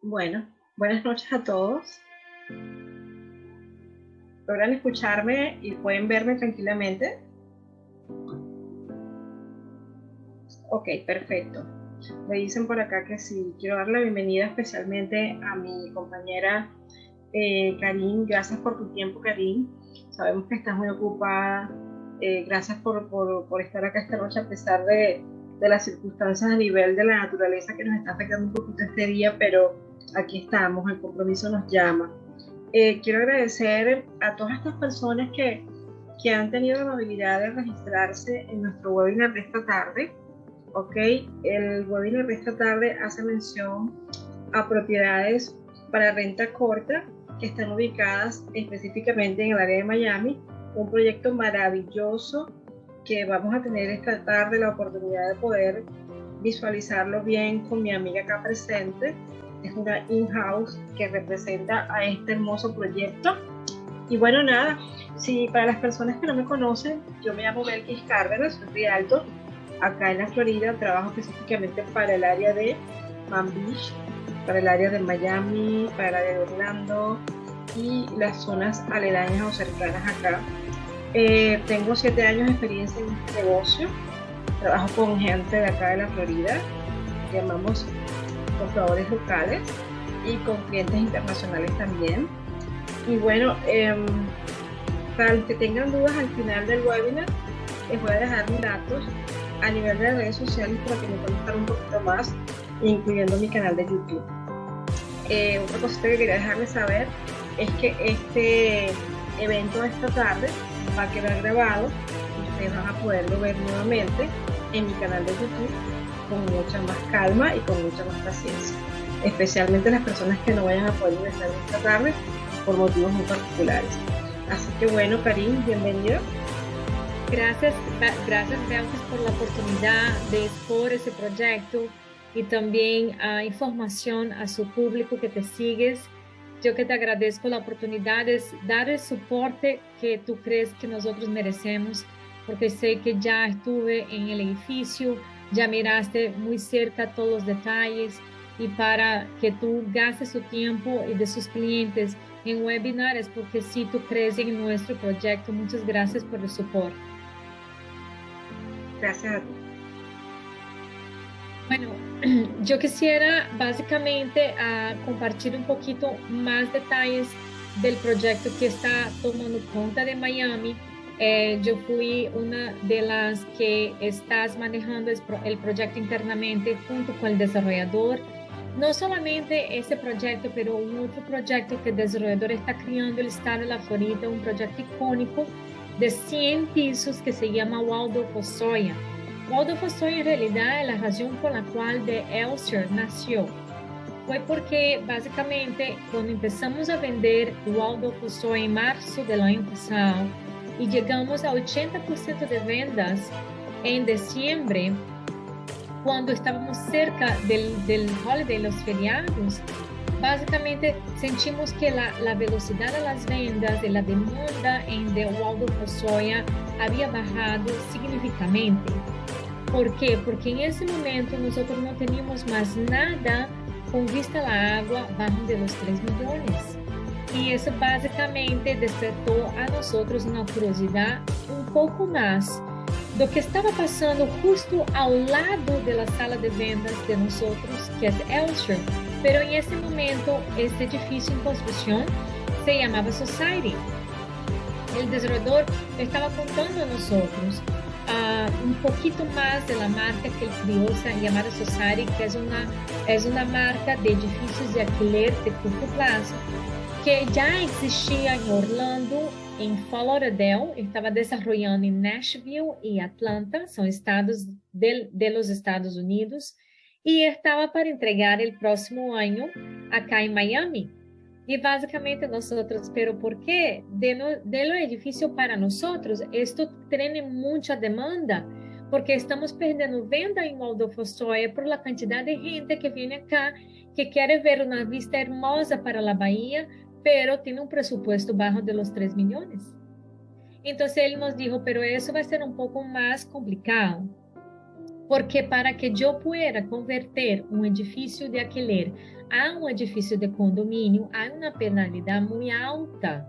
Bueno, buenas noches a todos. ¿Logran escucharme y pueden verme tranquilamente? Ok, perfecto. Me dicen por acá que sí. Quiero dar la bienvenida especialmente a mi compañera Karin. Gracias por tu tiempo, Karin. Sabemos que estás muy ocupada. Gracias por estar acá esta noche a pesar de las circunstancias a nivel de la naturaleza que nos está afectando un poquito este día, pero aquí estamos, el compromiso nos llama. Quiero agradecer a todas estas personas que han tenido la amabilidad de registrarse en nuestro webinar de esta tarde. Ok, el webinar de esta tarde hace mención a propiedades para renta corta que están ubicadas específicamente en el área de Miami, un proyecto maravilloso que vamos a tener esta tarde la oportunidad de poder visualizarlo bien con mi amiga acá presente. Es una in-house que representa a este hermoso proyecto. Y bueno, nada, si para las personas que no me conocen, yo me llamo Belkis Cárdenas, soy realtor acá en la Florida, trabajo específicamente para el área de Palm Beach, para el área de Miami, para el área de Orlando y las zonas aledañas o cercanas acá. Tengo 7 años de experiencia en este negocio, trabajo con gente de acá de la Florida, llamamos compradores locales y con clientes internacionales también. Y bueno, para los que tengan dudas al final del webinar, les voy a dejar mis datos a nivel de redes sociales para que me conozcan un poquito más, incluyendo mi canal de YouTube. Otra cosita que quería dejarles saber es que este evento de esta tarde va a quedar grabado y ustedes van a poderlo ver nuevamente en mi canal de YouTube con mucha más calma y con mucha más paciencia, especialmente las personas que no vayan a poder ingresar esta tarde por motivos muy particulares. Así que bueno, Karin, bienvenida. Gracias, gracias, Belkis, por la oportunidad de expor ese proyecto y también información a su público que te sigues. Yo que te agradezco la oportunidad de dar el soporte que tú crees que nosotros merecemos, porque sé que ya estuve en el edificio, ya miraste muy cerca todos los detalles y para que tú gastes su tiempo y de sus clientes en webinars, porque si tú crees en nuestro proyecto, muchas gracias por el soporte. Gracias a ti. Bueno, yo quisiera básicamente compartir un poquito más detalles del proyecto que está tomando cuenta de Miami. Yo fui una de las que estás manejando el proyecto internamente junto con el desarrollador. No solamente ese proyecto, pero un otro proyecto que el desarrollador está creando el estado de la Florida, un proyecto icónico de 100 pisos que se llama Waldorf Astoria. Waldorf Astoria en realidad es la razón por la cual The Elster nació. Fue porque básicamente cuando empezamos a vender Waldorf Astoria en marzo del año pasado y llegamos a 80% de ventas en diciembre, cuando estábamos cerca del holiday, los feriados, básicamente sentimos que la velocidad de las ventas, de la demanda en The Waldorf Astoria había bajado significativamente. ¿Por qué? Porque en ese momento nosotros no teníamos más nada con vista a la agua bajo de los 3 millones. Y eso básicamente despertó a nosotros una curiosidad un poco más do que estaba pasando justo ao lado da sala de vendas de nosotros, que é Elster. Pero en ese momento, este edificio en construcción se llamaba Society. El desarrollador estaba contando a nosotros un poquito más de la marca que él crió, llamada Society, que es una marca de edificios de alquiler de curto plazo, que ya existía en Orlando, en Fort Lauderdale, estaba desarrollando en Nashville y Atlanta, son estados de los Estados Unidos, y estaba para entregar el próximo año acá en Miami. Y básicamente nosotros, pero ¿por qué? De lo edificio para nosotros, esto tiene mucha demanda, porque estamos perdiendo venta en Waldorf Astoria por la cantidad de gente que viene acá, que quiere ver una vista hermosa para la bahía, pero tiene un presupuesto bajo de los 3 millones. Entonces él nos dijo, pero eso va a ser un poco más complicado. Porque para que eu pueda converter um edifício de alquiler a um edifício de condomínio, há uma penalidade muito alta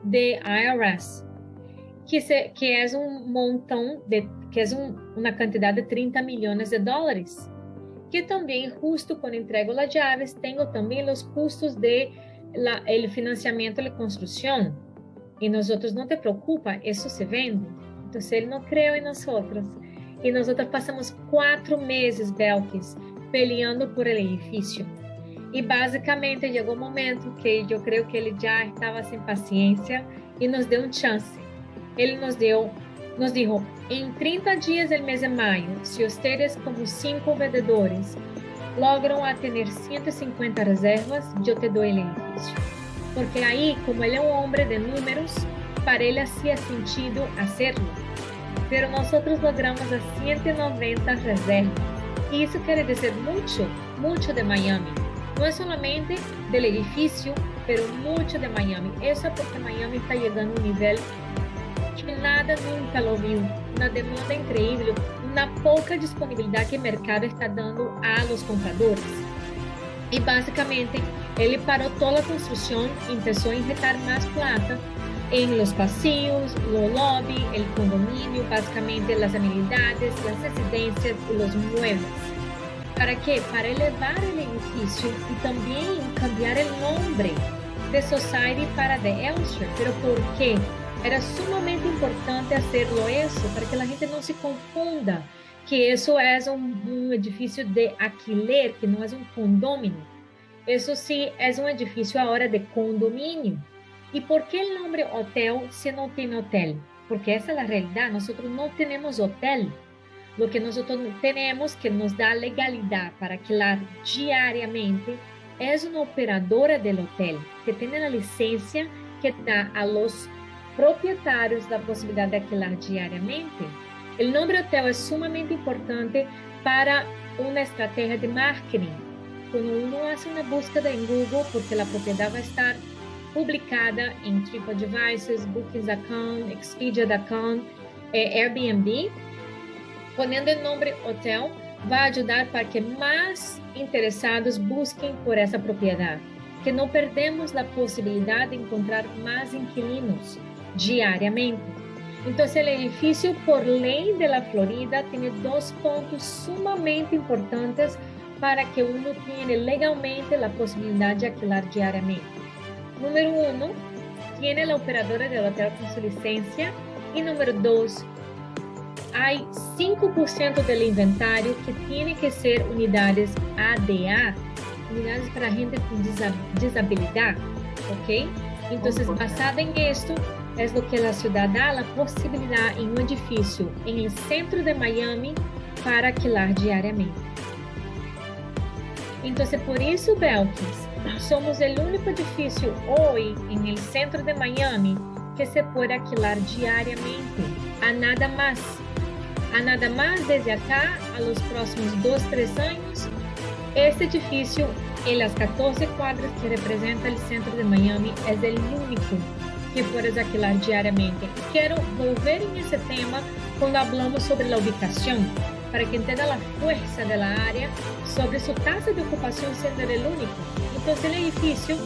de IRS, que é um montão, que é uma quantidade de 30 milhões de dólares. Que também, justo quando entrego as chaves, tenho também os custos de el financiamento de construção. E nós outros não te preocupa, isso se vende. Então, ele não creu em nós outros. E nós outros passamos 4 meses, Belkis, peleando por el edifício. E basicamente chegou um momento que eu creio que ele já estava sem paciência e nos deu um chance. Ele nos dijo, em 30 dias do mês de maio, se vocês, como 5 vendedores, logram a ter 150 reservas, eu te dou o edifício. Porque aí, como ele é um homem de números, para ele hacía sentido hacerlo. Pero nós logramos as 190 reservas. E isso quer dizer muito de Miami. Não é somente do edifício, pero muito de Miami. Isso é porque Miami está chegando a um nível que nada nunca lo viu. Uma demanda incrível, uma pouca disponibilidade que o mercado está dando a los compradores. E basicamente, ele parou toda a construção e começou a injetar mais plata em los pasillos, lo lobby, el condomínio, basicamente as amenidades, as residências e os muebles. ¿Para quê? Para elevar o edifício e também cambiar o nome de Society para The Elstree. Pero ¿por quê? Era sumamente importante hacerlo isso, para que a gente não se confunda que isso é um edifício de alquiler, que não é um condomínio. Isso sim é um edifício agora de condomínio. ¿Y por qué el nombre hotel si no tiene hotel? Porque esa es la realidad. Nosotros no tenemos hotel. Lo que nosotros tenemos que nos da legalidad para alquilar diariamente es una operadora del hotel que tiene la licencia que da a los propietarios la posibilidad de alquilar diariamente. El nombre hotel es sumamente importante para una estrategia de marketing. Cuando uno hace una búsqueda en Google, porque la propiedad va a estar publicada em TripAdvisor, Booking.com, Expedia.com, Airbnb, ponendo o nome hotel, vai ajudar para que mais interessados busquem por essa propriedade, que não perdemos a possibilidade de encontrar mais inquilinos diariamente. Então, o edifício, por lei da Florida, tem 2 pontos sumamente importantes para que uno tenha legalmente a possibilidade de alquilar diariamente. Número 1, tiene la operadora del hotel con su licencia. Y número 2, hay 5% del inventario que tiene que ser unidades ADA, unidades para gente con disabilidad, ¿ok? Entonces, basada en esto, es lo que la ciudad da la posibilidad en un edificio en el centro de Miami para alquilar diariamente. Entonces, por isso, Belkis, somos o único edifício hoje no centro de Miami que se pode alquilar diariamente. A nada mais. A nada mais, desde acá, a los próximos 2, 3 anos, este edifício, em las 14 quadras que representa o centro de Miami, é o único que puedes alquilar diariamente. Quero volver em esse tema quando falamos sobre a ubicação, para que entenda a força da área sobre sua taxa de ocupação sendo o único. Então, o edifício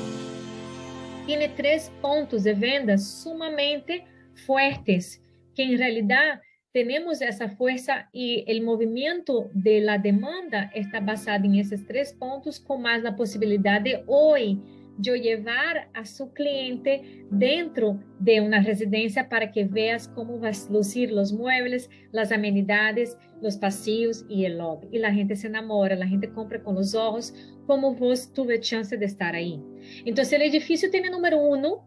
tem 3 pontos de venda sumamente fortes, que em realidade temos essa força e o movimento de la demanda está basado em esses 3 pontos, com mais a possibilidade de hoje de levar a seu cliente dentro de uma residência para que veas como vai lucir os muebles, as amenidades, os pasillos e o lobby. E a gente se enamora, a gente compra com os olhos, como vos tuve chance de estar aí. Então, o edifício tem número 1,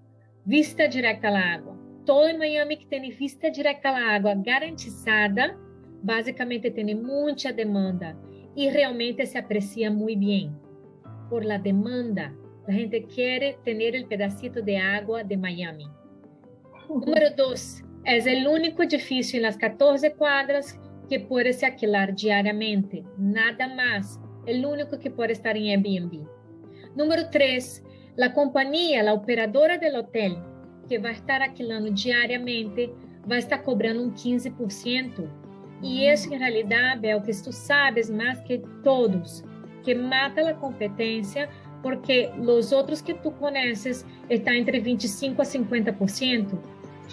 vista direta à água. Todo em Miami que tem vista direta à água garantizada, basicamente tem muita demanda e realmente se aprecia muito bem por la demanda. La gente quiere tener el pedacito de agua de Miami. Número 2, es el único edificio en las 14 cuadras que puede se alquilar diariamente. Nada más. El único que puede estar en Airbnb. Número 3, la compañía, la operadora del hotel, que va a estar alquilando diariamente, va a estar cobrando un 15%. Y eso en realidad, veo que tú sabes más que todos, que mata la competencia porque los otros que tú conoces están entre 25 a 50%.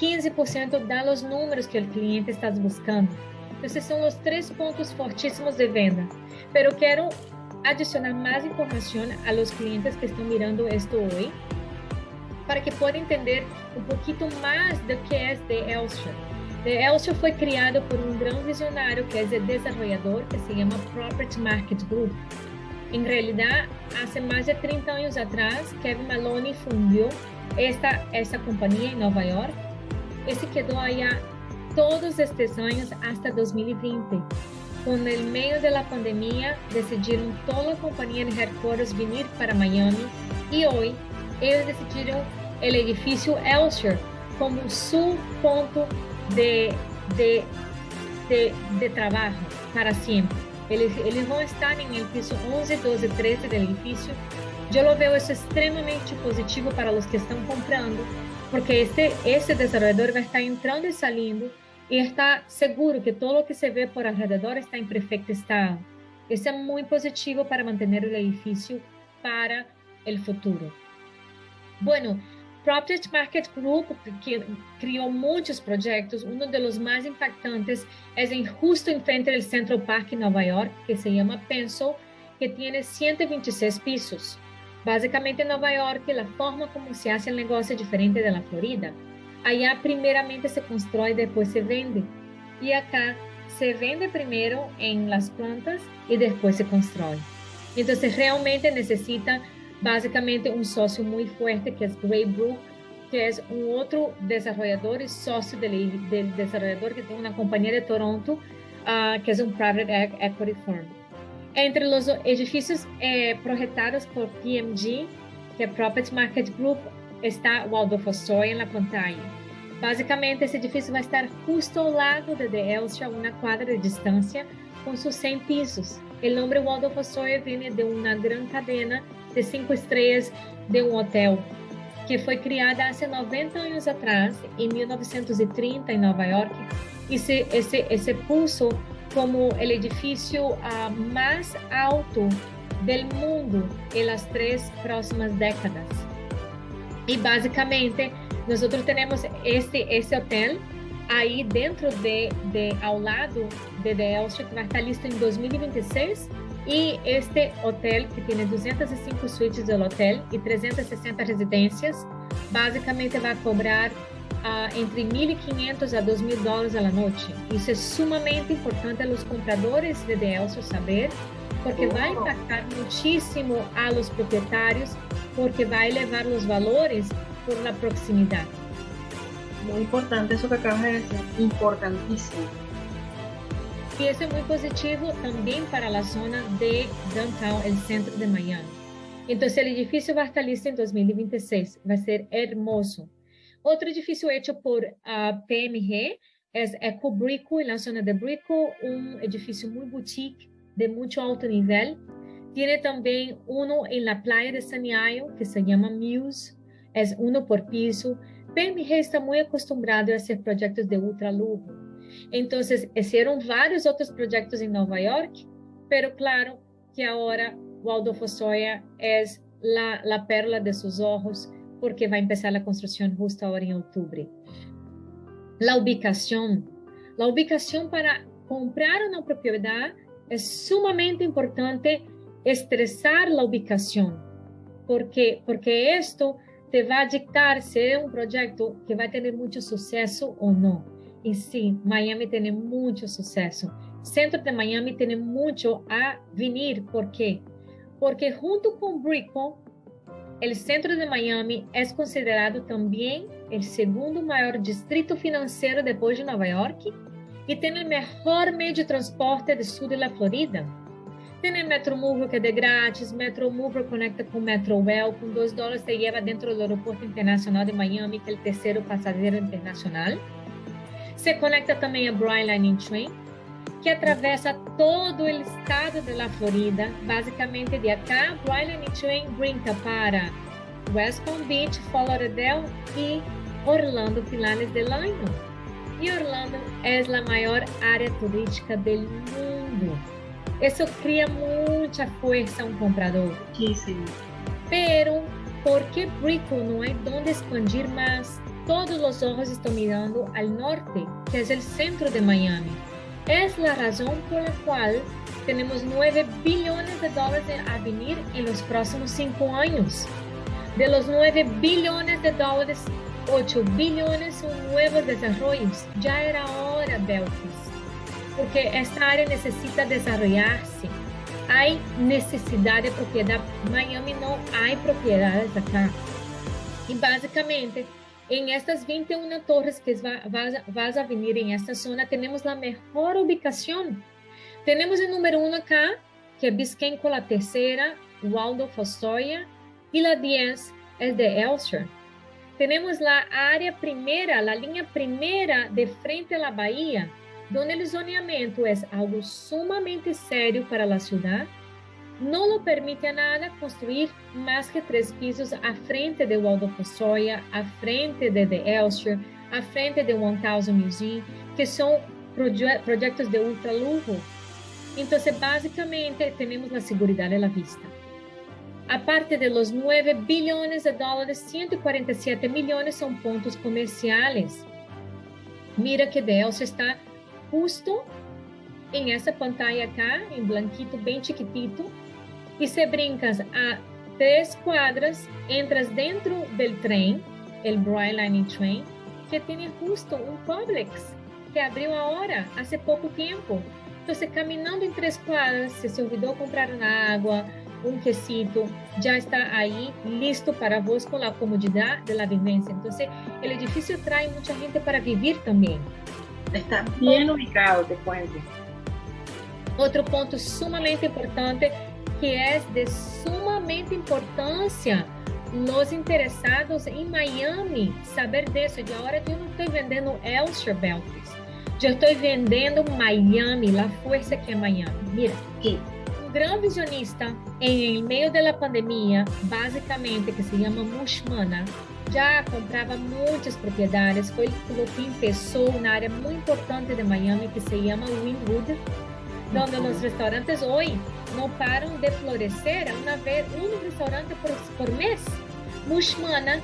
15% dan los números que el cliente está buscando. Entonces son los 3 puntos fortísimos de venta. Pero quiero adicionar más información a los clientes que están mirando esto hoy para que puedan entender un poquito más de qué es The Elster. The Elster fue creado por un gran visionario que es el desarrollador que se llama Property Market Group. En realidad, hace más de 30 años atrás, Kevin Maloney fundó esta compañía en Nueva York y se quedó allá todos estos años hasta 2020. Con el medio de la pandemia, decidieron toda la compañía en headquarters venir para Miami y hoy ellos decidieron el edificio Elster como su punto de trabajo para siempre. Eles vão estar en el piso 11, 12, 13 del edificio. Yo lo veo eso extremadamente positivo para los que están comprando, porque este desarrollador va a estar entrando y saliendo y está seguro que todo lo que se ve por alrededor está en perfecto estado. Eso es muy positivo para mantener el edificio para el futuro. Bueno, Property Market Group, que crió muchos proyectos, uno de los más impactantes es justo enfrente del Central Park en Nueva York, que se llama Pencil, que tiene 126 pisos. Básicamente en Nueva York, la forma como se hace el negocio es diferente de la Florida. Allá primeramente se construye, después se vende. Y acá se vende primero en las plantas y después se construye. Entonces realmente necesita básicamente un socio muy fuerte que es Graybrook, que es un otro desarrollador y socio del desarrollador que tiene una compañía de Toronto, que es un private equity firm. Entre los edificios proyectados por PMG, que es Property Market Group, está Waldorf Astoria en la pantalla. Básicamente ese edificio va a estar justo al lado de The Elster, a una cuadra de distancia, con sus 100 pisos. El nombre Waldorf Astoria viene de una gran cadena de 5 estrellas de un hotel que fue creada hace 90 años atrás, en 1930 en Nueva York, y se puso como el edificio más alto del mundo en las 3 próximas décadas. Y básicamente nosotros tenemos este hotel ahí dentro al lado de The Elster, que va a estar listo en 2026. Y este hotel, que tiene 205 suites del hotel y 360 residencias, básicamente va a cobrar entre $1,500 a $2,000 a la noche. Eso es sumamente importante a los compradores de The Elster saber, porque va a impactar muchísimo a los propietarios, porque va a elevar los valores por la proximidad. Muy importante eso que acabas de decir, importantísimo. Y eso es muy positivo también para la zona de downtown, el centro de Miami. Entonces el edificio va a estar listo en 2026, va a ser hermoso. Otro edificio hecho por PMG es Eco Brickell, en la zona de Brickell, un edificio muy boutique, de mucho alto nivel. Tiene también uno en la playa de Sunny Isle, que se llama Muse, es uno por piso. PMG está muy acostumbrado a hacer proyectos de ultra lujo. Entonces, hicieron varios otros proyectos en Nueva York, pero claro que ahora Waldorf Astoria es la perla de sus ojos, porque va a empezar la construcción justo ahora en octubre. La ubicación para comprar una propiedad es sumamente importante estresar la ubicación, porque esto te va a dictar si es un proyecto que va a tener mucho suceso o no. Y sí, Miami tiene mucho suceso. Centro de Miami tiene mucho a venir. ¿Por qué? Porque junto con Brickell, el centro de Miami es considerado también el segundo mayor distrito financiero después de Nueva York y tiene el mejor medio de transporte del sur de la Florida. Tiene Metromóvil, que é de grátis. Metromóvil conecta com Metrowell. Com $2 te lleva dentro do aeroporto internacional de Miami, que é o terceiro passageiro internacional. Se conecta também a Brightline Train, que atravessa todo o estado de la Florida. Basicamente, de acá, Brightline Train brinca para West Palm Beach, Fort Lauderdale e Orlando, Finales del Año. Y Orlando es la mayor área turística del mundo. Eso crea mucha fuerza a un comprador. Muchísimo. Pero, ¿por qué Brickell no hay donde expandir más? Todos los ojos están mirando al norte, que es el centro de Miami. Es la razón por la cual tenemos $9 billones a venir en los próximos 5 años. De los $9 billones, 8 billones son nuevos desarrollos. Ya era hora, Belkis, porque esta área necesita desarrollarse. Hay necesidad de propiedad. Miami no hay propiedades acá. Y básicamente, en estas 21 torres que vas a venir en esta zona, tenemos la mejor ubicación. Tenemos el número 1 acá, que es Biscayne con la tercera, Waldorf Astoria, y la 10 es de Elster. Tenemos la área primera, la línea primera de frente a la bahía, donde el zoneamiento es algo sumamente serio para la ciudad. No lo permite a nada construir más que 3 pisos a frente de Waldorf Astoria, a frente de The Elster, a frente de 1000 Museum, que son proyectos de ultralujo. Entonces, básicamente, tenemos la seguridad a la vista. Aparte de los $9 billones, 147 millones son puntos comerciales. Mira que The Elster está justo en esa pantalla acá, en blanquito, bem chiquitito, y se brincas a 3 cuadras, entras dentro del tren, el Brightline Train, que tiene justo un Publix, que abrió ahora, hace poco tiempo. Entonces, caminando en 3 cuadras, si se olvidó comprar una agua, un quesito, ya está ahí, listo para vos con la comodidad de la vivencia. Entonces, el edificio trae mucha gente para vivir también. Está bien ubicado, te cuento. Otro punto sumamente importante, que es de sumamente importancia, los interesados en Miami, saber de eso. Y ahora yo no estoy vendiendo Elster, Belkis, yo estoy vendiendo Miami, la fuerza que es Miami. Mira, Sí. un gran visionista en el medio de la pandemia, básicamente, que se llama Mushmana, ya compraba muchas propiedades, fue lo que empezó una área muy importante de Miami que se llama Wynwood, donde los restaurantes hoy no paran de florecer, un restaurante por mes. Mushmana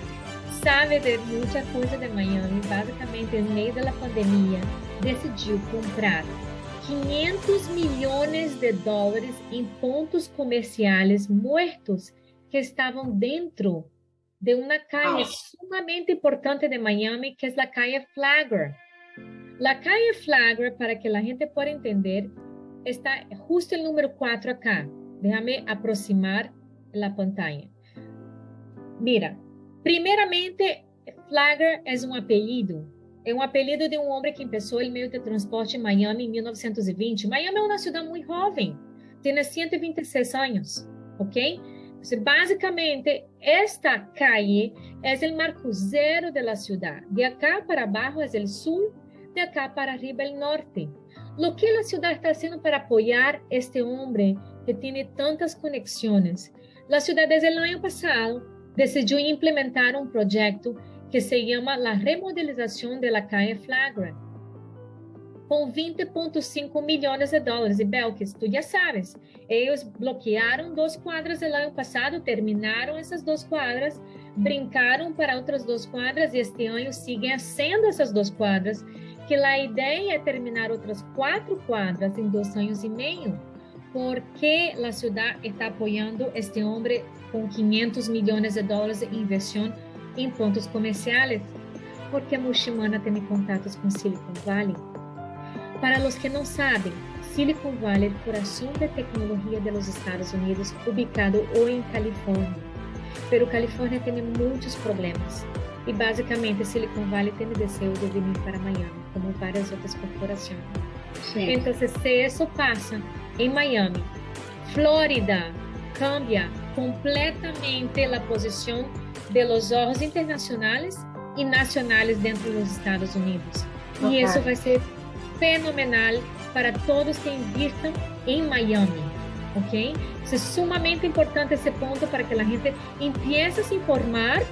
sabe de muchas cosas de Miami. Básicamente, en medio de la pandemia, decidiu comprar $500 millones em pontos comerciais muertos que estavam dentro de uma calle sumamente importante de Miami, que é a calle Flagler. La calle Flagler, para que a gente pueda entender, está justo el número 4 acá. Déjame aproximar la pantalla. Mira, primeiramente, Flagler es un apellido. É um apelido de um homem que começou o meio de transporte em Miami em 1920. Miami é uma cidade muito jovem, tem 126 anos, ok? Então, basicamente, esta calle é o marco zero da cidade. De acá para abaixo é o sul, de acá para arriba é o norte. O que a cidade está fazendo para apoiar este homem que tem tantas conexões? A cidade, desde o ano passado, decidiu implementar um projeto que se llama la remodelización de la calle Flagler, con $20.5 millones. Y Belkis, tú ya sabes, ellos bloquearon 2 cuadras el año pasado, terminaron esas 2 cuadras, brincaron para otras 2 cuadras y este año siguen haciendo esas 2 cuadras, que la idea es terminar otras 4 cuadras en 2 años y medio, porque la ciudad está apoyando este hombre con $500 millones de inversión em pontos comerciais, porque Mushmana tem contatos com Silicon Valley. Para os que não sabem, Silicon Valley é o coração da tecnologia dos Estados Unidos, ubicado hoje em Califórnia. Pero Califórnia tem muitos problemas e basicamente Silicon Valley tem o desejo de vir para Miami, como várias outras corporações. Sí. Então, se isso passa em Miami, Flórida cambia completamente a posição de los ojos internacionales y nacionales dentro de los Estados Unidos. Y eso va a ser fenomenal para todos que inviertan en Miami, ¿ok? Es sumamente importante ese punto para que la gente empiece a se informar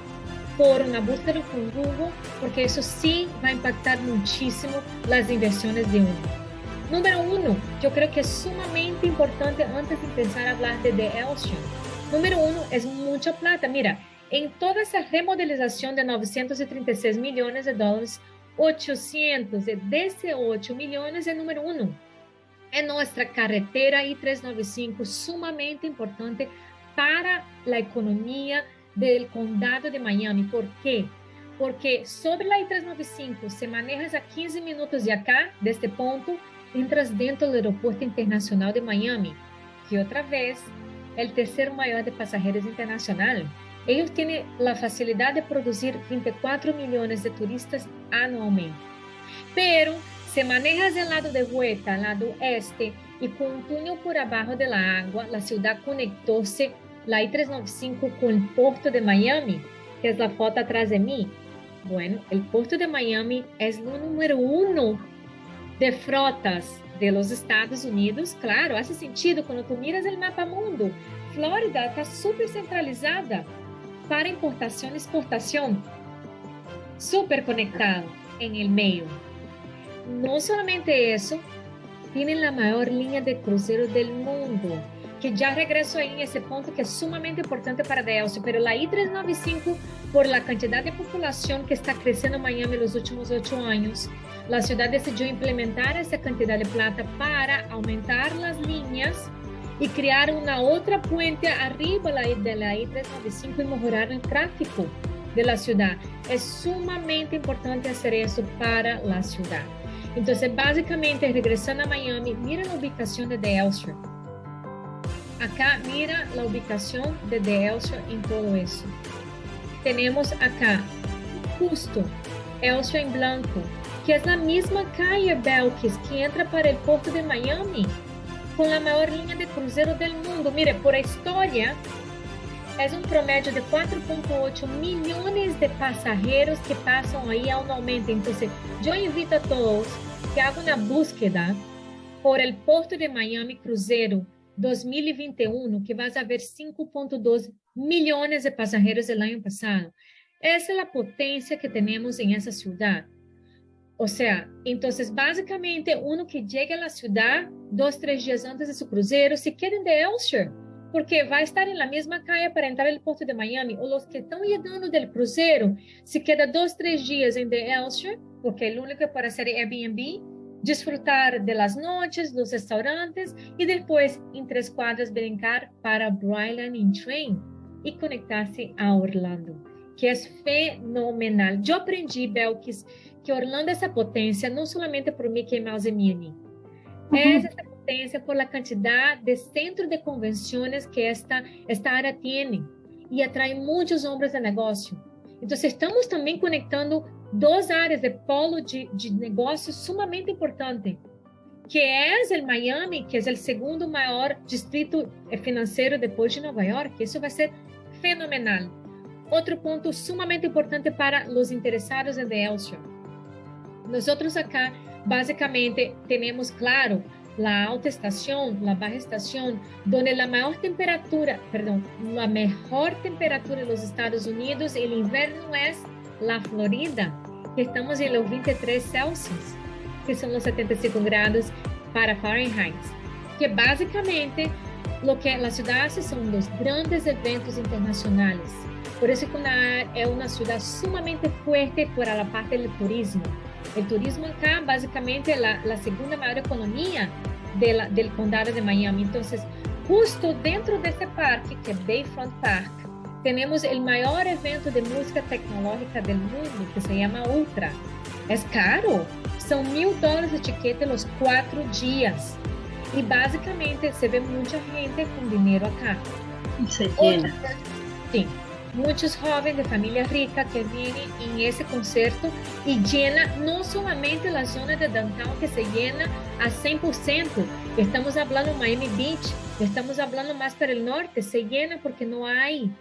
por una búsqueda con Google, porque eso sí va a impactar muchísimo las inversiones de uno. Número uno, yo creo que es sumamente importante antes de empezar a hablar de The Ocean. Número uno, es mucha plata. Mira, en toda esa remodelización de 936 millones de dólares, 818 millones es número uno. É nossa carretera I-395, sumamente importante para a economia do condado de Miami. ¿Por quê? Porque sobre a I-395 se manejas a 15 minutos de acá, deste ponto, entras dentro do aeroporto internacional de Miami, que outra vez é o terceiro maior de passageiros internacional. Eles têm a facilidade de produzir 24 milhões de turistas anualmente. Pero se manejas del lado de vuelta, al lado este, y con un túnel por abajo de la agua, la ciudad conectóse la I-395 con el puerto de Miami, que es la foto atrás de mí. Bueno, el puerto de Miami es el número uno de frotas de los Estados Unidos. Claro, hace sentido cuando tú miras el mapa mundo. Flórida está súper centralizada para importación y exportación, súper conectado en el medio. No solamente eso, tienen la mayor línea de crucero del mundo, que ya regreso ahí en ese punto que es sumamente importante para Delcio, pero la I-395, por la cantidad de población que está creciendo en Miami en los últimos 8 años, la ciudad decidió implementar esa cantidad de plata para aumentar las líneas y crear una otra puente arriba de la I-395 y mejorar el tráfico de la ciudad. Es sumamente importante hacer eso para la ciudad. Entonces, básicamente, regresando a Miami, mira la ubicación de The Elster. Acá, mira la ubicación de The Elster en todo eso. Tenemos acá, justo, Elster en blanco, que es la misma calle Belkis que entra para el puerto de Miami, con la mayor línea de crucero del mundo. Mire, por historia, es un promedio de 4.8 millones de pasajeros que pasan ahí anualmente. Entonces, yo invito a todos que hagan una búsqueda por el puerto de Miami Cruzeiro 2021, que vas a ver 5.2 millones de pasajeros el año pasado. Esa es la potencia que tenemos en esa ciudad. O sea, entonces, básicamente, uno que llega a la ciudad 2-3 días antes de su crucero, se queda en The Elster, porque va a estar en la misma calle para entrar al puerto de Miami, o los que están llegando del crucero, se queda 2-3 días en The Elster, porque el único para hacer Airbnb, disfrutar de las noches, los restaurantes, y después en 3 cuadras brincar para Bryland in Train y conectarse a Orlando, que es fenomenal. Yo aprendí, Belkis, que Orlando es esa potencia, no solamente por Mickey Mouse y Minnie, es esa potencia por la cantidad de centros de convenciones que esta área tiene y atrae muchos hombres de negocio. Entonces, estamos también conectando 2 áreas de polo de negócio sumamente importante, que es el Miami, que es el segundo mayor distrito financiero después de Nueva York. Eso va a ser fenomenal. Otro punto sumamente importante para los interesados en The Elster. Nosotros acá, básicamente, tenemos, claro, la alta estación, la baja estación, donde la mejor temperatura de los Estados Unidos, el invierno es la Florida, que estamos en los 23 Celsius, que son los 75 grados para Fahrenheit, que básicamente lo que la ciudad hace son los grandes eventos internacionales. Por eso es una ciudad sumamente fuerte para la parte del turismo. El turismo acá básicamente es la segunda mayor economía del condado de Miami. Entonces, justo dentro de este parque, que es Bayfront Park, tenemos el mayor evento de música tecnológica del mundo, que se llama Ultra. Es caro, son $1,000 de etiqueta los 4 días. Y básicamente se ve mucha gente con dinero acá. Y se llena. Sí. Muchos jóvenes de familia rica que vienen en ese concierto y llena no solamente la zona de downtown, que se llena a 100%. Estamos hablando de Miami Beach, estamos hablando más para el norte, se llena porque no hay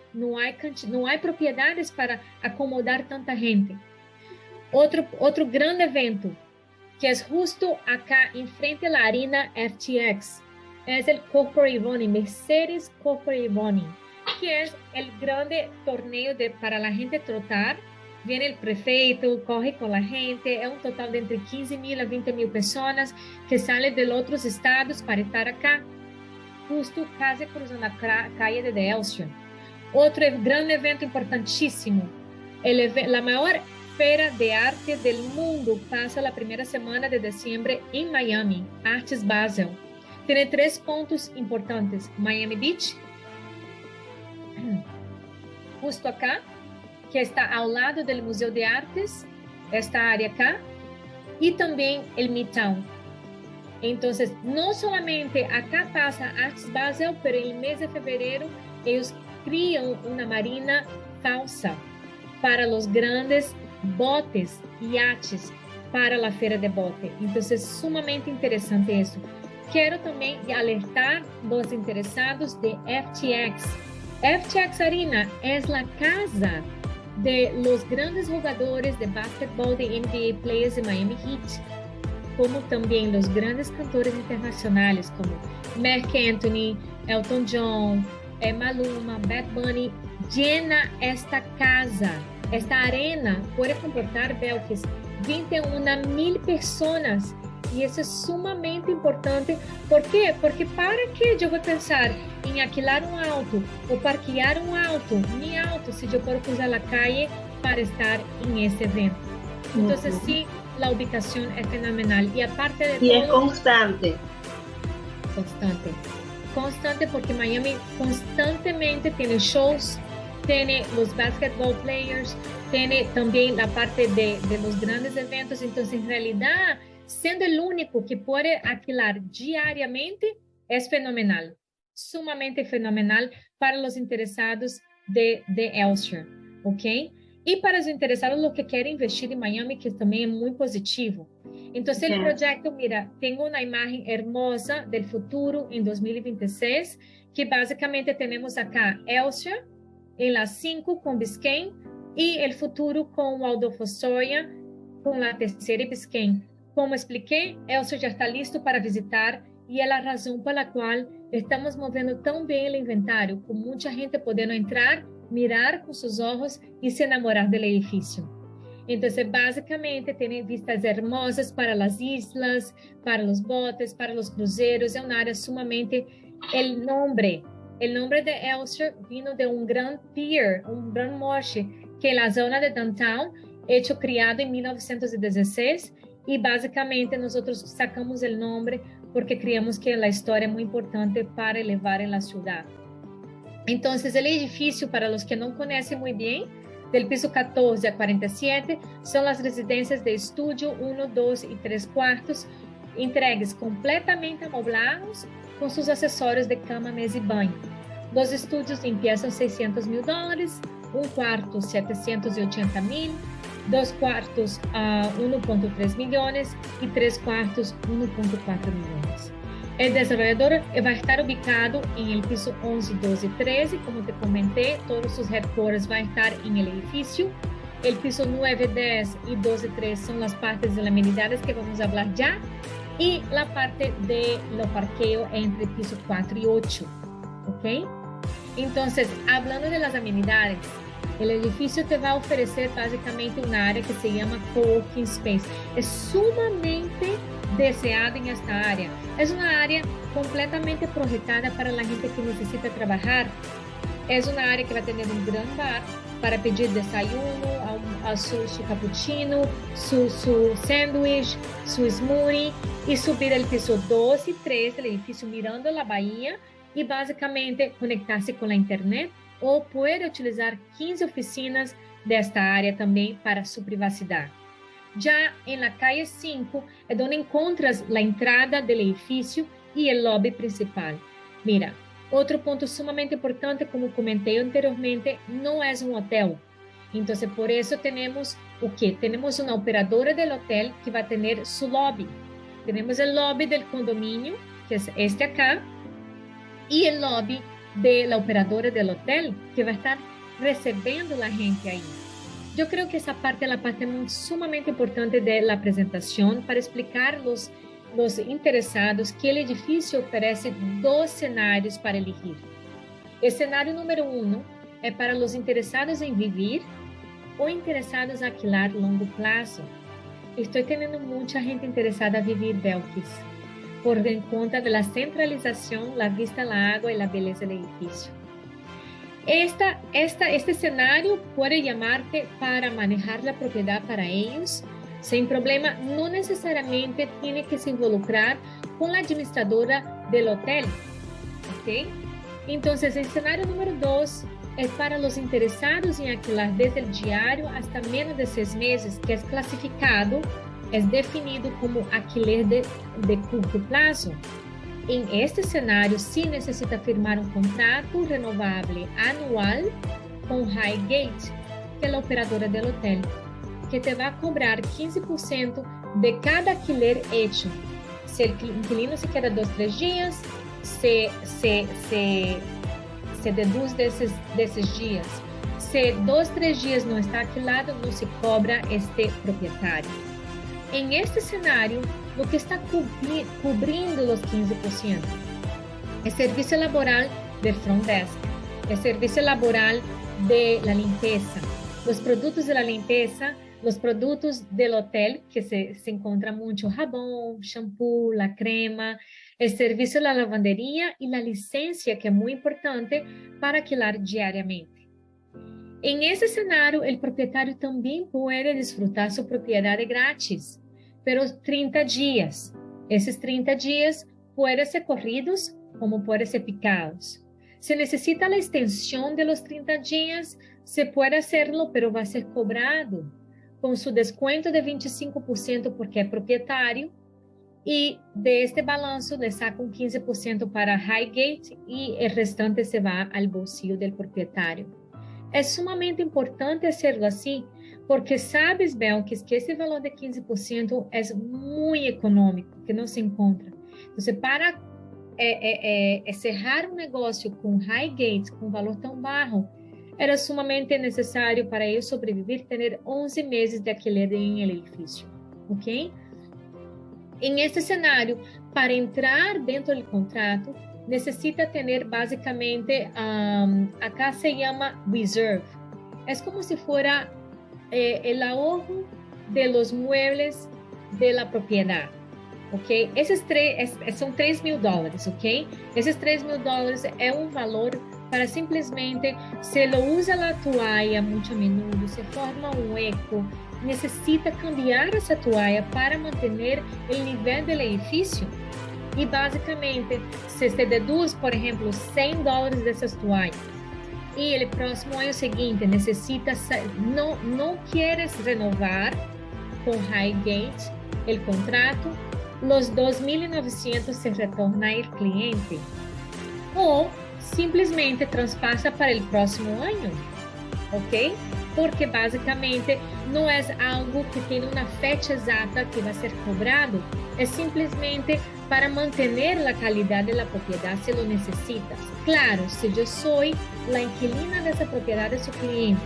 propiedades para acomodar tanta gente. Otro gran evento que es justo acá enfrente de la arena FTX es el Corporate Running, Mercedes Corporate Running. que es el grande torneo para la gente trotar. Viene el prefeito, corre con la gente, es un total de entre 15.000 a 20.000 personas que salen de otros estados para estar acá, justo casi cruzando la calle de Elster. Otro gran evento importantísimo, la mayor feira de arte del mundo pasa la primera semana de diciembre en Miami, Artes Basel. Tiene 3 puntos importantes: Miami Beach, justo acá, que está al lado del Museo de Artes, esta área acá, y también el Midtown. Entonces, no solamente acá pasa Artes Basel, pero en el mes de febrero ellos crean una marina falsa para los grandes botes, yates, para la feira de bote. Entonces, sumamente interesante eso. Quiero también alertar los interesados de FTX. FTX Arena es la casa de los grandes jugadores de básquetbol de NBA Players de Miami Heat, como también los grandes cantores internacionales como Marc Anthony, Elton John, Maluma, Bad Bunny. Llena esta casa, esta arena puede comportar, Belkis, 21.000 personas. Y eso es sumamente importante. ¿Por qué? Porque para que yo voy a pensar en alquilar un auto o parquear un auto, mi auto, si yo puedo cruzar la calle para estar en este evento? Entonces, sí, la ubicación es fenomenal. Y aparte de y todo... Y es constante. Constante porque Miami constantemente tiene shows, tiene los basketball players, tiene también la parte de los grandes eventos. Entonces, en realidad, siendo el único que puede alquilar diariamente, es fenomenal, sumamente fenomenal para los interesados de Elster, ¿ok? Y para los interesados, los que quieren investir en Miami, que también es muy positivo. Entonces, el proyecto, mira, tengo una imagen hermosa del futuro en 2026, que básicamente tenemos acá Elster en las 5 con Biscayne y el futuro con Waldorf Astoria con la tercera Biscayne. Como expliqué, Elster ya está listo para visitar y es la razón por la cual estamos moviendo tan bien el inventario, con mucha gente podendo entrar, mirar con sus ojos y se enamorar del edificio. Entonces, básicamente, tiene vistas hermosas para las islas, para los botes, para los cruceros. Es una área sumamente... El nombre de Elster vino de un gran pier, un gran muelle, que es la zona de downtown, criado en 1916. Y básicamente nosotros sacamos el nombre porque creemos que la historia es muy importante para elevar en la ciudad. Entonces, el edificio, para los que no conocen muy bien, del piso 14 a 47, son las residencias de estudio 1, 2 y 3 cuartos, entregues completamente amoblados con sus accesorios de cama, mesa y baño. Los estudios empiezan $600.000, un cuarto $780.000, 2 cuartos a 1.3 millones y 3 cuartos 1.4 millones. El desarrollador va a estar ubicado en el piso 11, 12 y 13. Como te comenté, todos sus headquarters van a estar en el edificio. El piso 9, 10 y 12 y 13 son las partes de las amenidades que vamos a hablar ya. Y la parte de los parqueos entre el piso 4 y 8. ¿Ok? Entonces, hablando de las amenidades, el edificio te va a ofrecer básicamente una área que se llama Coworking Space. Es sumamente deseada en esta área. Es una área completamente proyectada para la gente que necesita trabajar. Es una área que va a tener un gran bar para pedir desayuno, a su cappuccino, su sándwich, su smoothie y subir el piso 2 y 3 del edificio mirando la bahía y básicamente conectarse con la internet, o puede utilizar 15 oficinas de esta área también para su privacidad. Ya en la calle 5 es donde encuentras la entrada del edificio y el lobby principal. Mira, otro punto sumamente importante, como comenté anteriormente, no es un hotel. Entonces, por eso tenemos o qué? Tenemos una operadora del hotel que va a tener su lobby. Tenemos el lobby del condominio, que es este acá, y el lobby de la operadora del hotel, que va a estar recibiendo la gente ahí. Yo creo que esa parte es la parte sumamente importante de la presentación para explicar a los interesados que el edificio ofrece 2 escenarios para elegir. Escenario número 1 es para los interesados en vivir o interesados en alquilar longo plazo. Estoy teniendo mucha gente interesada en vivir Belkis, por en cuenta de la centralización, la vista al agua y la belleza del edificio. Este escenario puede llamarte para manejar la propiedad para ellos sin problema. No necesariamente tiene que se involucrar con la administradora del hotel, ¿ok? Entonces, el escenario número 2 es para los interesados en alquilar desde el diario hasta menos de 6 meses, que es clasificado, es definido como alquiler de curto plazo. En este escenario, sí necesita firmar un contrato renovable anual con Highgate, que es la operadora del hotel, que te va a cobrar 15% de cada alquiler hecho. Si el inquilino se queda 2-3 días, se deduce de esos días. Si 2-3 días no está alquilado, no se cobra este propietario. En este escenario, lo que está cubriendo los 15% es servicio laboral del front desk, es servicio laboral de la limpieza, los productos de la limpieza, los productos del hotel, que se encuentra mucho jabón, shampoo, la crema, el servicio de la lavandería y la licencia, que es muy importante para alquilar diariamente. En ese escenario, el propietario también puede disfrutar su propiedad gratis, pero 30 días. Esos 30 días pueden ser corridos como pueden ser picados. Se necesita la extensión de los 30 días, se puede hacerlo, pero va a ser cobrado con su descuento de 25% porque es propietario, y de este balanzo le saca un 15% para Highgate y el restante se va al bolsillo del propietario. Es sumamente importante hacerlo así, porque sabes, Belkis, que esse valor de 15% é muito econômico, que não se encontra. Então, para cerrar um negócio com Highgate, com um valor tão baixo, era sumamente necessário para eu sobreviver, ter 11 meses de alquiler em el edifício, ok? Em este cenário, para entrar dentro do contrato, necessita ter basicamente, acá se chama reserve. É como se fuera el ahorro de los muebles de la propiedad, ¿ok? Son $3,000, ¿ok? Esos $3,000 es un valor para simplesmente, se lo usa la toalla mucho a menudo, se forma un hueco, necesita cambiar esa toalla para mantener el nivel del edificio. Y básicamente, se deduce, por ejemplo, $100 de esas toallas, y el próximo año siguiente no quieres renovar con Highgate el contrato, los $2,900 se retorna al cliente o simplesmente traspasa para el próximo año, ¿ok? Porque básicamente no es algo que tiene una fecha exacta que va a ser cobrado, es simplemente para mantener la calidad de la propiedad si lo necesitas. Claro, si yo soy la inquilina de esa propiedad de su cliente,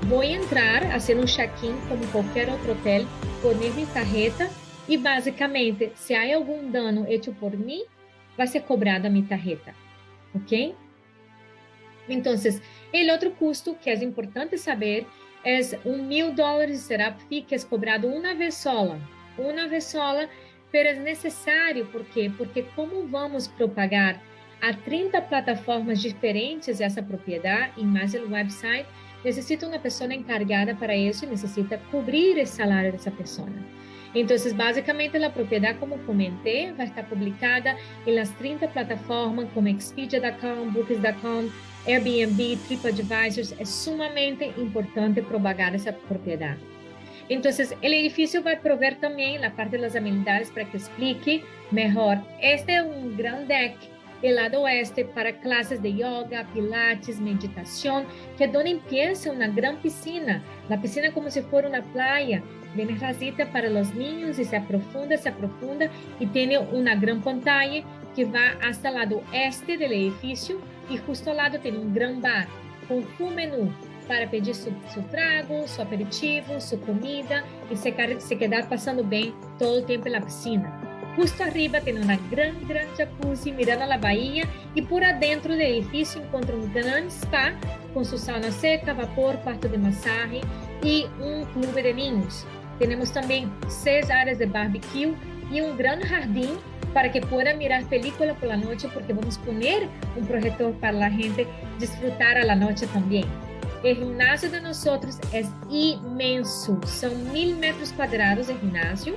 voy a entrar a hacer un check-in como cualquier otro hotel, poner mi tarjeta y básicamente, si hay algún daño hecho por mí, va a ser cobrada mi tarjeta, ¿ok? Entonces, el otro costo que es importante saber es $1,000 será fee que es cobrado una vez sola, pero es necesario, ¿por qué? Porque como vamos propagar a 30 plataformas diferentes essa propriedade e mais o website, necessita uma pessoa encargada para isso e necessita cobrir o salário dessa pessoa. Então, basicamente, a propriedade, como comentei, vai estar publicada em las 30 plataformas como Expedia.com, Booking.com, Airbnb, TripAdvisor. É sumamente importante propagar essa propriedade. Então, o edifício vai prover também a parte das amenidades para que explique melhor. Este é um grande deck el lado oeste para clases de yoga, pilates, meditación, que es donde empieza una gran piscina. La piscina como si fuera una playa, bien rasita para los niños y se aprofunda y tiene una gran pantalla que va hasta el lado este del edificio y justo al lado tiene un gran bar con full menú para pedir su trago, su aperitivo, su comida y se quedar pasando bien todo el tiempo en la piscina. Justo arriba tem uma grande jacuzzi mirando a bahia e por adentro do edifício encontra um grande spa com sua sauna seca, vapor, quarto de massagem e um clube de niños. Temos também 6 áreas de barbecue e um grande jardim para que puedan mirar película por la noche, porque vamos poner un proyector para la gente disfrutar a la noche también. El gimnasio de nosotros es inmenso, son 1000 metros cuadrados de gimnasio,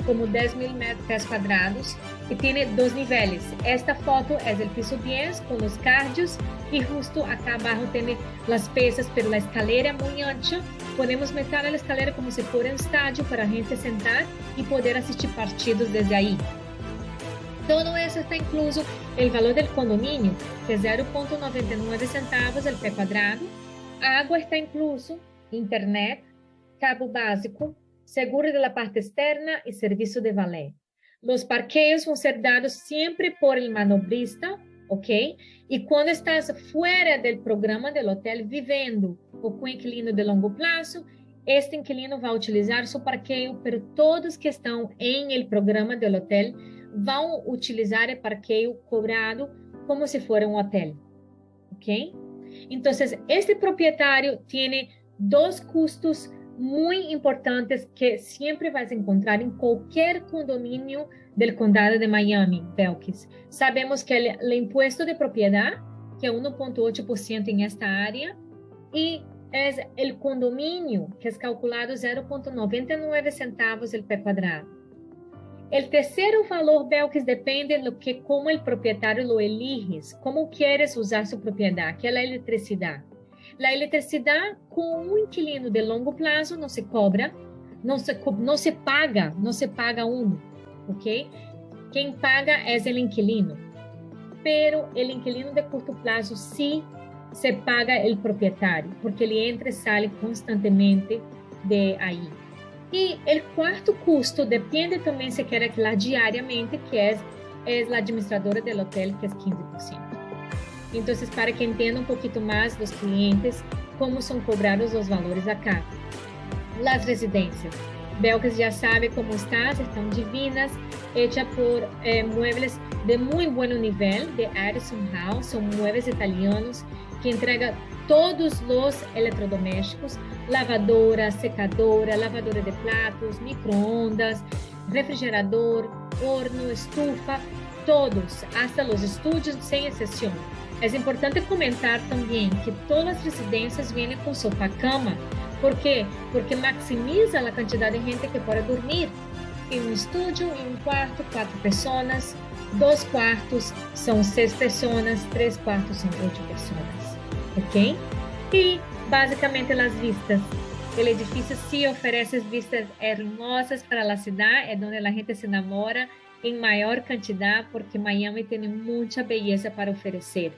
como 10.000 metros cuadrados, y tiene 2 niveles. Esta foto es el piso 10 con los cardios y justo acá abajo tiene las pesas, pero la escalera muy ancha. Podemos meter a la escalera como si fuera un estadio para a gente sentar y poder asistir partidos desde ahí. Todo eso está incluso el valor del condominio, que es 0,99 centavos el pé cuadrado. Agua está incluso, internet, cabo básico, seguro de la parte externa y servicio de valet. Los parqueos van a ser dados siempre por el manobrista, ¿ok? Y cuando estás fuera del programa del hotel viviendo o con inquilino de longo plazo, este inquilino va a utilizar su parqueo, pero todos que están en el programa del hotel vão utilizar o parqueio cobrado como se fosse um hotel, ¿ok? Então, este proprietário tem 2 custos muito importantes que sempre vais encontrar em qualquer condomínio do condado de Miami, Belkis. Sabemos que o imposto de propriedade, que é 1,8% em esta área, e é o condomínio, que é calculado 0,99 centavos el pé quadrado. El terceiro valor, Belkis, depende de que como o proprietário lo eliges, como queres usar sua propriedade, que é a eletricidade. A eletricidade, com um inquilino de longo prazo, não se cobra, não se paga uno, ok? Quem paga é o inquilino, pero o inquilino de curto prazo sim se paga o proprietário, porque ele entra e sai constantemente de aí. E o quarto custo depende também se quer alquilar diariamente, que é a administradora do hotel, que é 15%. Então, para que entenda um pouquinho mais dos clientes, como são cobrados os valores acá. As residências. Belkis já sabe como estão divinas, hechas por muebles de muito bom nível, de Addison House, são muebles italianos que entregam todos os eletrodomésticos, lavadora, secadora, lavadora de pratos, micro-ondas, refrigerador, horno, estufa, todos, hasta os estúdios, sem exceção. É importante comentar também que todas as residências vêm com sofá-cama. ¿Por quê? Porque maximiza a quantidade de gente que pode dormir. Em um estúdio, em um quarto, 4 pessoas, 2 quartos são 6 pessoas, 3 quartos são 8 pessoas. Ok? E, basicamente, as vistas. O edifício sí oferece vistas hermosas para a cidade, é onde a gente se enamora em maior quantidade, porque Miami tem muita beleza para oferecer.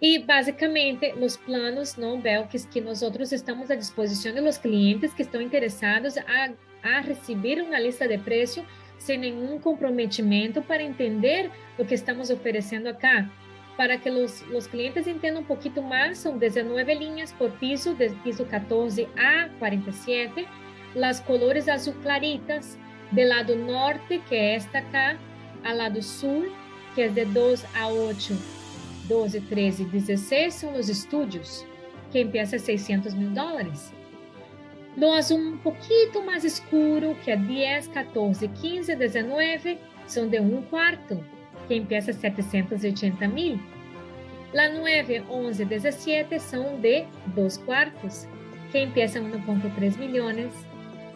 E, basicamente, os planos, não, Belkis, que nós estamos à disposição dos clientes que estão interessados a receber uma lista de preço sem nenhum comprometimento para entender o que estamos oferecendo acá. Para que os clientes entendam um pouquinho mais, são 19 linhas por piso, de piso 14 a 47, as colores azul claritas, do lado norte, que é esta acá, ao lado sul, que é de 2 a 8, 12, 13 e 16, são os estúdios, que empieza a $600 mil. No azul um pouquinho mais escuro, que é 10, 14, 15, 19, são de 1 quarto, que empieza a 780 mil. La 9, 11, 17 são de 2 quartos, que empieza a 1,3 milhões.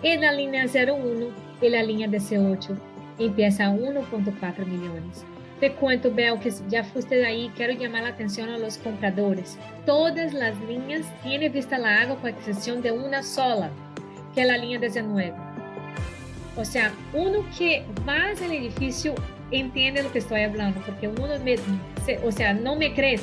E na linha 01 e na linha 18, empieza a 1,4 milhões. Te cuento, Belkis, já fuiste aí, quero chamar a atenção aos compradores. Todas as linhas têm vista à água, com exceção de uma sola, que é a linha 19. Ou seja, uno que vai ao edifício entende o que estou falando, porque não me crees.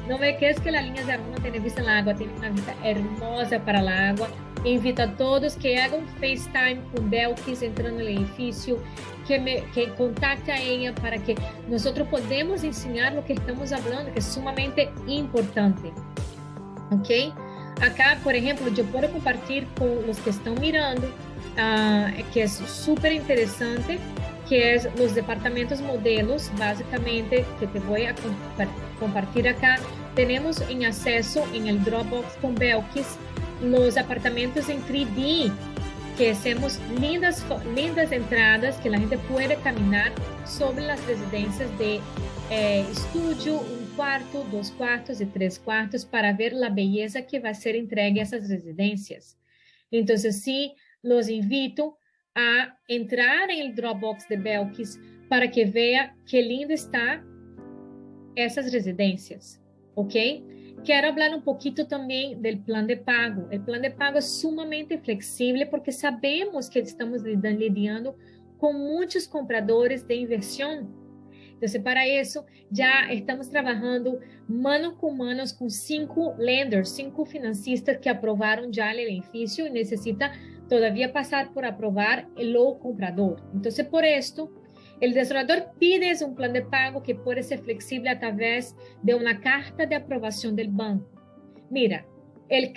Não me crees que a linha 01 tem vista à água, tem uma vista hermosa para a água. Invito a todos que hagam FaceTime com Belkis entrando no edifício, que contacte a ella para que nós podemos ensinar o que estamos falando, que é sumamente importante. Ok? Acá, por exemplo, eu posso compartilhar com os que estão mirando, que é super interessante, que es los departamentos modelos, básicamente, que te voy a compartir acá. Tenemos en acceso en el Dropbox con Belkis los apartamentos en 3D, que hacemos lindas entradas que la gente puede caminar sobre las residencias de estudio, un cuarto, 2 cuartos y 3 cuartos para ver la belleza que va a ser entregue a esas residencias. Entonces, sí, los invito a entrar en el Dropbox de Belkis para que vea qué lindo está esas residencias, ¿ok? Quiero hablar un poquito también del plan de pago. El plan de pago es sumamente flexible porque sabemos que estamos lidiando con muchos compradores de inversión. Entonces, para eso, ya estamos trabajando mano con manos con 5 lenders, 5 financistas que aprobaron ya el edificio y necesita todavía pasar por aprobar el comprador. Entonces, por esto, el desarrollador pide un plan de pago que puede ser flexible a través de una carta de aprobación del banco. Mira, el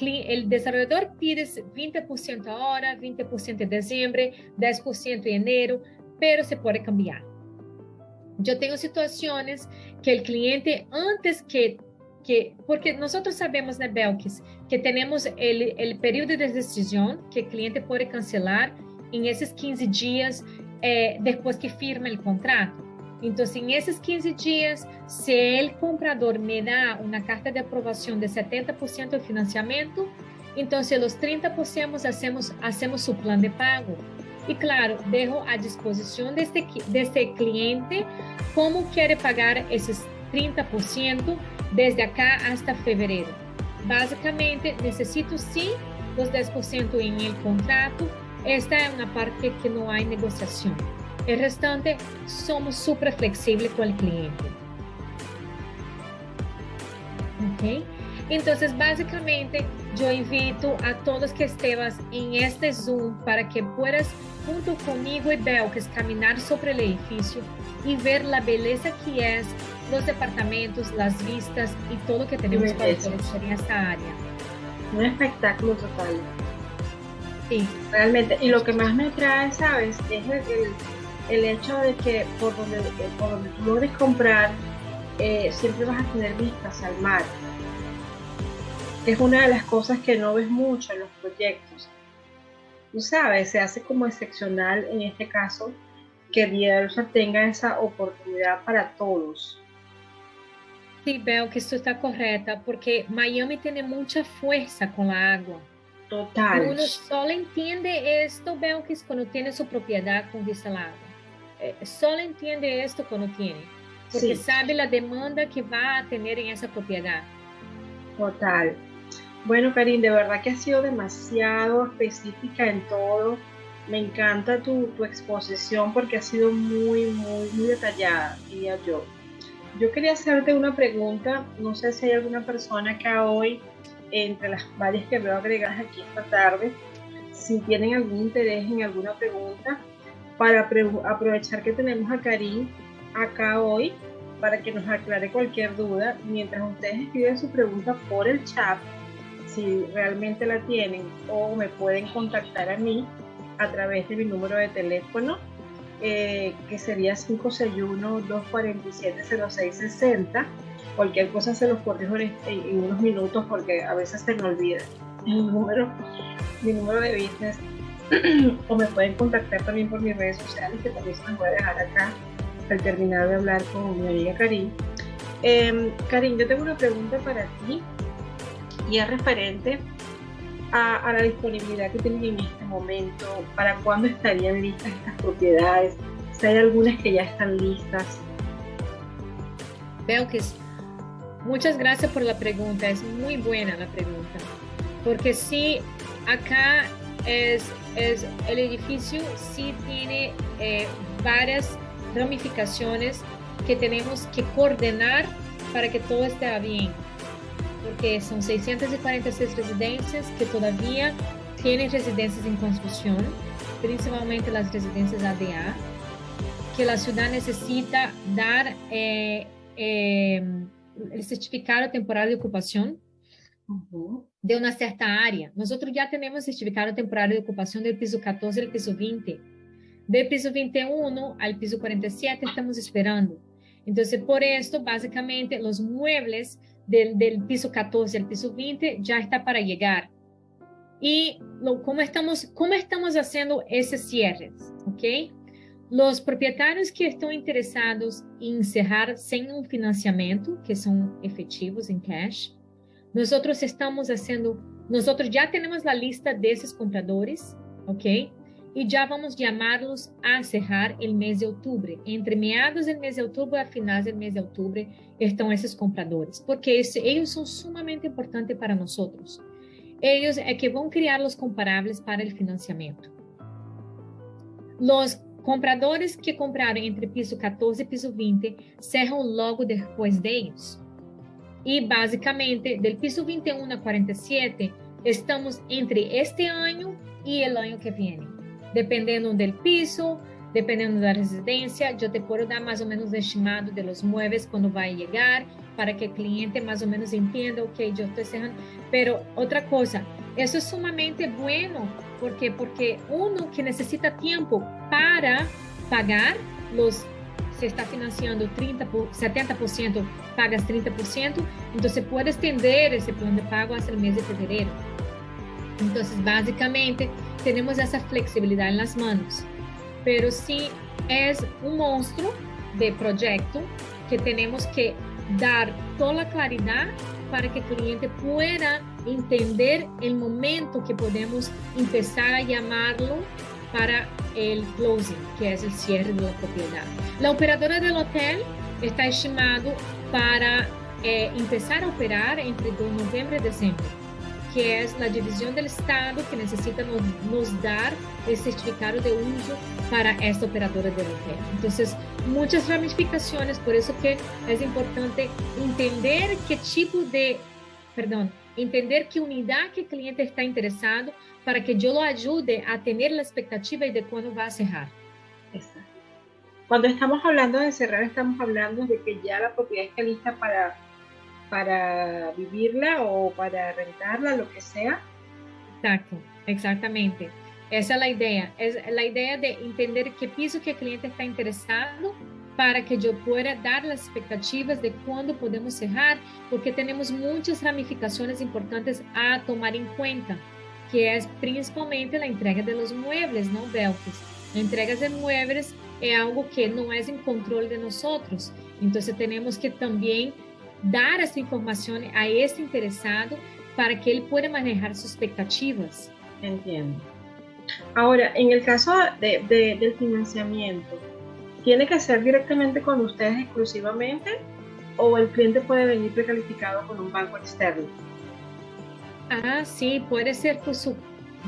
desarrollador pide 20% ahora, 20% en diciembre, 10% en enero, pero se puede cambiar. Yo tengo situaciones que el cliente antes porque nosotros sabemos, ¿no, Belkis, que tenemos el periodo de decisión que el cliente puede cancelar en esos 15 días después que firma el contrato. Entonces, en esos 15 días, si el comprador me da una carta de aprobación de 70% de financiamiento, entonces los 30% hacemos su plan de pago. Y claro, dejo a disposición de este cliente cómo quiere pagar esos 30% desde acá hasta febrero. Básicamente, necesito sí los 10% en el contrato. Esta es una parte que no hay negociación. El restante, somos súper flexibles con el cliente. ¿Ok? Entonces, básicamente, yo invito a todos que estés en este Zoom para que puedas, junto conmigo y Belkis, caminar sobre el edificio y ver la belleza que es los departamentos, las vistas y todo lo que tenemos para ofrecer en esta área. Un espectáculo total. Sí. Realmente. Y lo que más me atrae, ¿sabes? Es el hecho de que por donde tú logres comprar, siempre vas a tener vistas al mar. Es una de las cosas que no ves mucho en los proyectos. Tú sabes, se hace como excepcional en este caso que Vidarosa tenga esa oportunidad para todos. Sí, Belkis, tú está correcta, porque Miami tiene mucha fuerza con la agua. Total. Y uno solo entiende esto, Belkis, cuando tiene su propiedad con vista al agua. Solo entiende esto cuando tiene, porque sí, sabe la demanda que va a tener en esa propiedad. Total. Bueno, Karin, de verdad que ha sido demasiado específica en todo. Me encanta tu exposición porque ha sido muy, muy, muy detallada, diría yo. Yo quería hacerte una pregunta, no sé si hay alguna persona acá hoy, entre las varias que veo agregadas aquí esta tarde, si tienen algún interés en alguna pregunta, para aprovechar que tenemos a Karin acá hoy, para que nos aclare cualquier duda, mientras ustedes escriben su pregunta por el chat, si realmente la tienen, o me pueden contactar a mí a través de mi número de teléfono, que sería 561-247-0660. Cualquier cosa se los corrijo en unos minutos porque a veces se me olvida mi número de business. O me pueden contactar también por mis redes sociales, que también se las voy a dejar acá al terminar de hablar con mi amiga Karin. Karin, yo tengo una pregunta para ti y es referente a la disponibilidad que tienen en este momento. ¿Para cuándo estarían listas estas propiedades? Si hay algunas que ya están listas. Belkis, muchas gracias por la pregunta, es muy buena la pregunta, porque sí, acá el edificio sí tiene varias ramificaciones que tenemos que coordinar para que todo esté bien, porque son 646 residencias que todavía tienen residencias en construcción, principalmente las residencias ADA, que la ciudad necesita dar el certificado temporal de ocupación de una cierta área. Nosotros ya tenemos certificado temporal de ocupación del piso 14 y del piso 20. Del piso 21 al piso 47 estamos esperando. Entonces, por esto, básicamente, los muebles del piso 14 al piso 20 ya está para llegar. Y ¿cómo estamos haciendo ese cierre? ¿Ok? Los propietarios que están interesados en cerrar sin un financiamiento, que son efectivos en cash, nosotros ya tenemos la lista de esos compradores, ¿ok? Y ya vamos a llamarlos a cerrar el mes de octubre. Entre meados del mes de octubre a finales del mes de octubre están esos compradores, porque ellos son sumamente importantes para nosotros. Ellos es que van a crear los comparables para el financiamiento. Los compradores que compraron entre piso 14 y piso 20 cerran logo después de ellos. Y básicamente, del piso 21 a 47, estamos entre este año y el año que viene. Dependiendo del piso, dependiendo de la residencia, yo te puedo dar más o menos un estimado de los muebles cuando va a llegar, para que el cliente más o menos entienda, ok, yo estoy cerrando. Pero otra cosa, eso es sumamente bueno, porque uno que necesita tiempo para pagar se está financiando 70%, pagas 30%, entonces puedes extender ese plan de pago hasta el mes de febrero. Entonces, básicamente, tenemos esa flexibilidad en las manos. Pero sí es un monstruo de proyecto que tenemos que dar toda la claridad para que el cliente pueda entender el momento que podemos empezar a llamarlo para el closing, que es el cierre de la propiedad. La operadora del hotel está estimado para empezar a operar entre noviembre y diciembre, que es la división del Estado que necesita nos dar el certificado de uso para esta operadora del hotel. Entonces, muchas ramificaciones, por eso que es importante entender entender qué unidad que el cliente está interesado para que yo lo ayude a tener la expectativa y de cuándo va a cerrar. Exacto. Cuando estamos hablando de cerrar, estamos hablando de que ya la propiedad está lista para vivirla o para rentarla, lo que sea. Exacto, exactamente. Esa es la idea de entender qué piso que el cliente está interesado para que yo pueda dar las expectativas de cuándo podemos cerrar, porque tenemos muchas ramificaciones importantes a tomar en cuenta, que es principalmente la entrega de los muebles, ¿no, Belkis? La entrega de muebles es algo que no es en control de nosotros, entonces tenemos que también dar essa informação a esse interessado para que ele pueda manejar sus expectativas. Entiendo. Ahora, en el caso del financiamiento, ¿tiene que ser directamente con ustedes exclusivamente o el cliente puede venir precalificado con un banco externo? Ah, sí, puede ser por su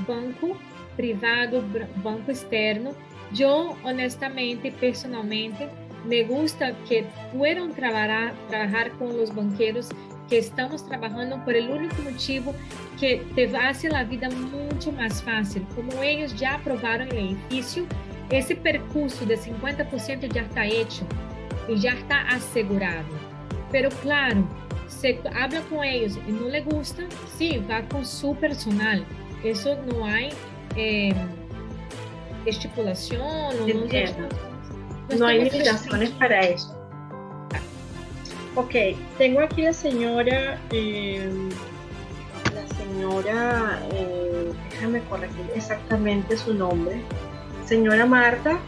banco privado, banco externo. Yo, honestamente, personalmente, me gusta que puedan trabajar con los banqueros que estamos trabajando por el único motivo que te hace la vida mucho más fácil. Como ellos ya aprobaron el edificio, ese percurso de 50% ya está hecho y ya está asegurado. Pero claro, se habla con ellos y no le gusta, sí, va con su personal. Eso no hay estipulación. No hay limitaciones para eso. Ok, tengo aquí la señora, déjame corregir exactamente su nombre, señora Marta.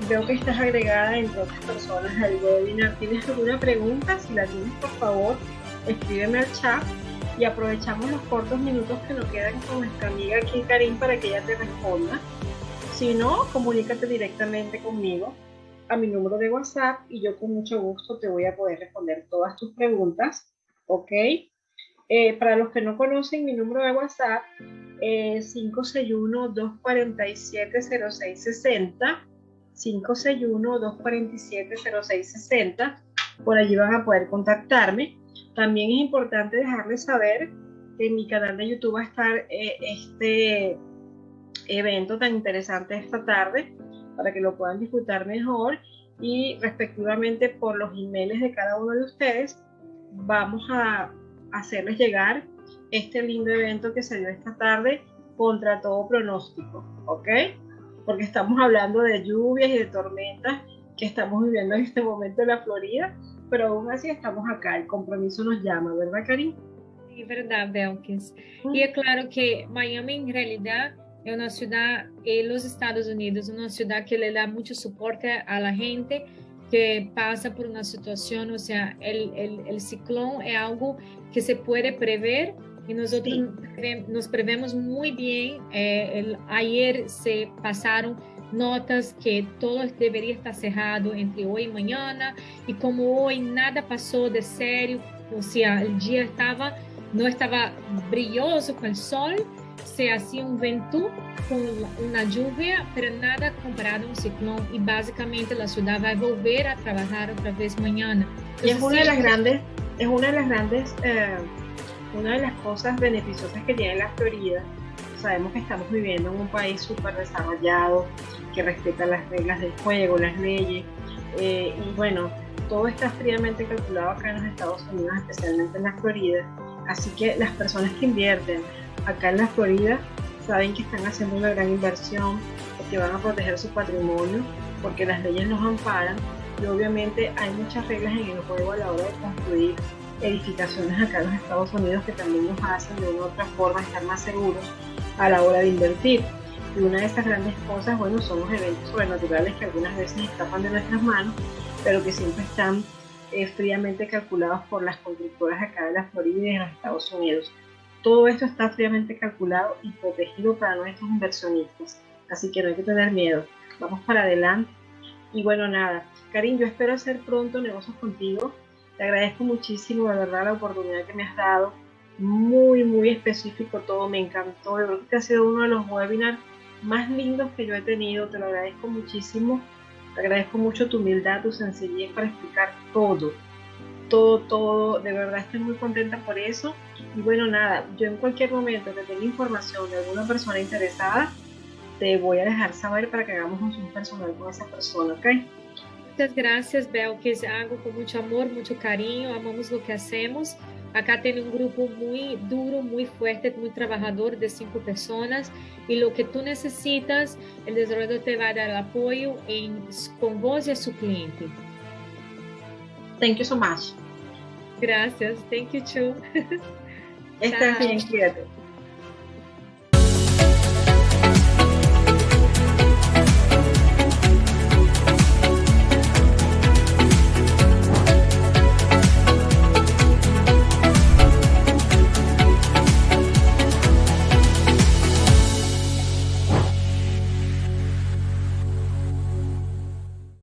Veo que estás agregada entre otras personas al webinar. ¿Tienes alguna pregunta? Si la tienes, por favor, escríbeme al chat y aprovechamos los cortos minutos que nos quedan con nuestra amiga aquí, Karin, para que ella te responda. Si no, comunícate directamente conmigo a mi número de WhatsApp y yo con mucho gusto te voy a poder responder todas tus preguntas, ¿ok? Para los que no conocen mi número de WhatsApp, 561-247-0660, 561-247-0660, por allí van a poder contactarme. También es importante dejarles saber que en mi canal de YouTube va a estar este evento tan interesante esta tarde, para que lo puedan disfrutar mejor, y respectivamente por los emails de cada uno de ustedes vamos a hacerles llegar este lindo evento que se dio esta tarde contra todo pronóstico, ¿ok? porque estamos hablando de lluvias y de tormentas que estamos viviendo en este momento en la Florida, pero aún así estamos acá, el compromiso nos llama, ¿verdad, Karin? Sí, verdad, Belkis. Y es claro que Miami en realidad es una ciudad en los Estados Unidos, una ciudad que le da mucho soporte a la gente que pasa por una situación, o sea, el ciclón es algo que se puede prever y nosotros nos prevemos muy bien. Ayer se pasaron notas que todo debería estar cerrado entre hoy y mañana, y como hoy nada pasó de serio, o sea, el día no estaba brilloso con el sol, se hacía un vento con una lluvia, pero nada comparado a un ciclón, y básicamente la ciudad va a volver a trabajar otra vez mañana. Y es una de las grandes, una de las cosas beneficiosas que tiene la Florida. Sabemos que estamos viviendo en un país súper desarrollado, que respeta las reglas del juego, las leyes, y bueno, todo está fríamente calculado acá en los Estados Unidos, especialmente en la Florida. Así que las personas que invierten acá en la Florida saben que están haciendo una gran inversión, porque van a proteger su patrimonio, porque las leyes los amparan, y obviamente hay muchas reglas en el juego a la hora de construir edificaciones acá en los Estados Unidos que también nos hacen de una u otra forma estar más seguros a la hora de invertir. Y una de esas grandes cosas, bueno, son los eventos sobrenaturales que algunas veces escapan de nuestras manos, pero que siempre están fríamente calculados por las constructoras acá de la Florida y de los Estados Unidos. Todo esto está fríamente calculado y protegido para nuestros inversionistas, así que no hay que tener miedo, vamos para adelante. Y bueno, nada, Karin, yo espero hacer pronto negocios contigo. Te agradezco muchísimo, de verdad, la oportunidad que me has dado. Muy, muy específico todo, me encantó. Yo creo que ha sido uno de los webinars más lindos que yo he tenido. Te lo agradezco muchísimo. Te agradezco mucho tu humildad, tu sencillez para explicar todo. Todo. De verdad estoy muy contenta por eso. Y bueno, nada, yo en cualquier momento que tenga información de alguna persona interesada, te voy a dejar saber para que hagamos un personal con esa persona, ¿ok? Muchas gracias, Belkis. Hago con mucho amor, mucho cariño, amamos lo que hacemos. Acá tiene un grupo muy duro, muy fuerte, muy trabajador de 5 personas, y lo que tú necesitas, el desarrollador te va a dar el apoyo con vos y a su cliente. Thank you so much. Gracias. Thank you, too. Estás bien, cuídate.